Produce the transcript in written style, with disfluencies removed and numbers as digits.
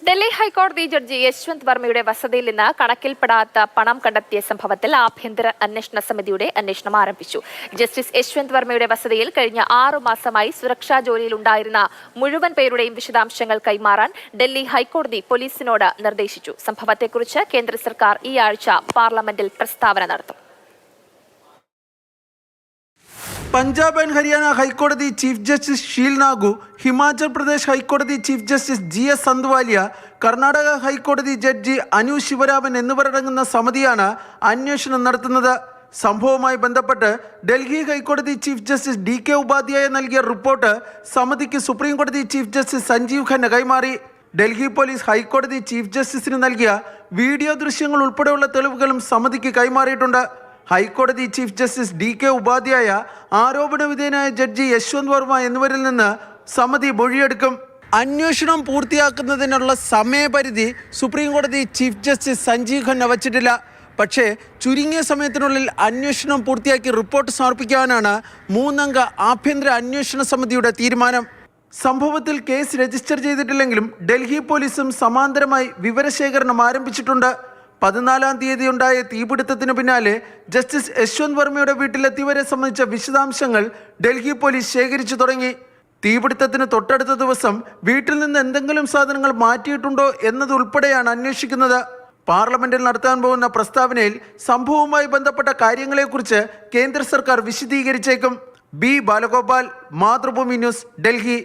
ഡൽഹി ഹൈക്കോടതി ജഡ്ജി യശ്വന്ത് വർമ്മയുടെ വസതിയിൽ നിന്ന് കണക്കിൽപ്പെടാത്ത പണം കണ്ടെത്തിയ സംഭവത്തിൽ ആഭ്യന്തര അന്വേഷണ സമിതിയുടെ അന്വേഷണം ആരംഭിച്ചു. ജസ്റ്റിസ് യശ്വന്ത് വർമ്മയുടെ വസതിയിൽ കഴിഞ്ഞ 6 മാസമായി സുരക്ഷാ ജോലിയിലുണ്ടായിരുന്ന മുഴുവൻ പേരുടെയും വിശദാംശങ്ങൾ കൈമാറാൻ ഡൽഹി ഹൈക്കോടതി പോലീസിനോട് നിർദ്ദേശിച്ചു. സംഭവത്തെക്കുറിച്ച് കേന്ദ്ര സർക്കാർ ഈ ആഴ്ച പാർലമെന്റിൽ പ്രസ്താവന നടത്തും. പഞ്ചാബ് ആൻഡ് ഹരിയാന ഹൈക്കോടതി chief justice she'll Nagu, Himachal Pradesh ഹൈക്കോടതി ചീഫ് ജസ്റ്റിസ് GS സന്ദ്വാലിയ, കർണാടക ഹൈക്കോടതി ജഡ്ജി അനു ശിവരാമൻ എന്നിവരടങ്ങുന്ന സമിതിയാണ് അന്വേഷണം നടത്തുന്നത്. സംഭവവുമായി ബന്ധപ്പെട്ട് ഡൽഹി ഹൈക്കോടതി ചീഫ് ജസ്റ്റിസ് DK ഉപാധ്യായ നൽകിയ റിപ്പോർട്ട് സമിതിക്ക് സുപ്രീം കോടതി ചീഫ് ജസ്റ്റിസ് സഞ്ജീവ് ഖന്ന കൈമാറി. ഡൽഹി പോലീസ് ഹൈക്കോടതി ചീഫ് ജസ്റ്റിസിന് നൽകിയ വീഡിയോ ദൃശ്യങ്ങൾ ഉൾപ്പെടെയുള്ള തെളിവുകളും സമിതിക്ക് കൈമാറിയിട്ടുണ്ട്. ഹൈക്കോടതി ചീഫ് ജസ്റ്റിസ് DK ഉപാധ്യായ, ആരോപണ വിധേയനായ ജഡ്ജി യശ്വന്ത് വർമ്മ എന്നിവരിൽ നിന്ന് സമിതി മൊഴിയെടുക്കും. അന്വേഷണം പൂർത്തിയാക്കുന്നതിനുള്ള സമയപരിധി സുപ്രീം കോടതി ചീഫ് ജസ്റ്റിസ് സഞ്ജീവ് ഖന്ന വച്ചിട്ടില്ല. പക്ഷേ ചുരുങ്ങിയ സമയത്തിനുള്ളിൽ അന്വേഷണം പൂർത്തിയാക്കി റിപ്പോർട്ട് സമർപ്പിക്കാനാണ് 3 അംഗ ആഭ്യന്തര അന്വേഷണ സമിതിയുടെ തീരുമാനം. സംഭവത്തിൽ കേസ് രജിസ്റ്റർ ചെയ്തിട്ടില്ലെങ്കിലും ഡൽഹി പോലീസും സമാന്തരമായി വിവരശേഖരണം ആരംഭിച്ചിട്ടുണ്ട്. 14-ാം തീയതി ഉണ്ടായ തീപിടുത്തത്തിന് പിന്നാലെ ജസ്റ്റിസ് യശ്വന്ത് വർമ്മയുടെ വീട്ടിലെത്തിയവരെ സംബന്ധിച്ച വിശദാംശങ്ങൾ ഡൽഹി പോലീസ് ശേഖരിച്ചു തുടങ്ങി. തീപിടുത്തത്തിന് തൊട്ടടുത്ത ദിവസം വീട്ടിൽ നിന്ന് എന്തെങ്കിലും സാധനങ്ങൾ മാറ്റിയിട്ടുണ്ടോ എന്നതുൾപ്പെടെയാണ് അന്വേഷിക്കുന്നത്. പാർലമെന്റിൽ നടത്താൻ പോകുന്ന പ്രസ്താവനയിൽ സംഭവവുമായി ബന്ധപ്പെട്ട കാര്യങ്ങളെക്കുറിച്ച് കേന്ദ്ര സർക്കാർ വിശദീകരിച്ചേക്കും. B. ബാലഗോപാൽ, മാതൃഭൂമി ന്യൂസ്, ഡൽഹി.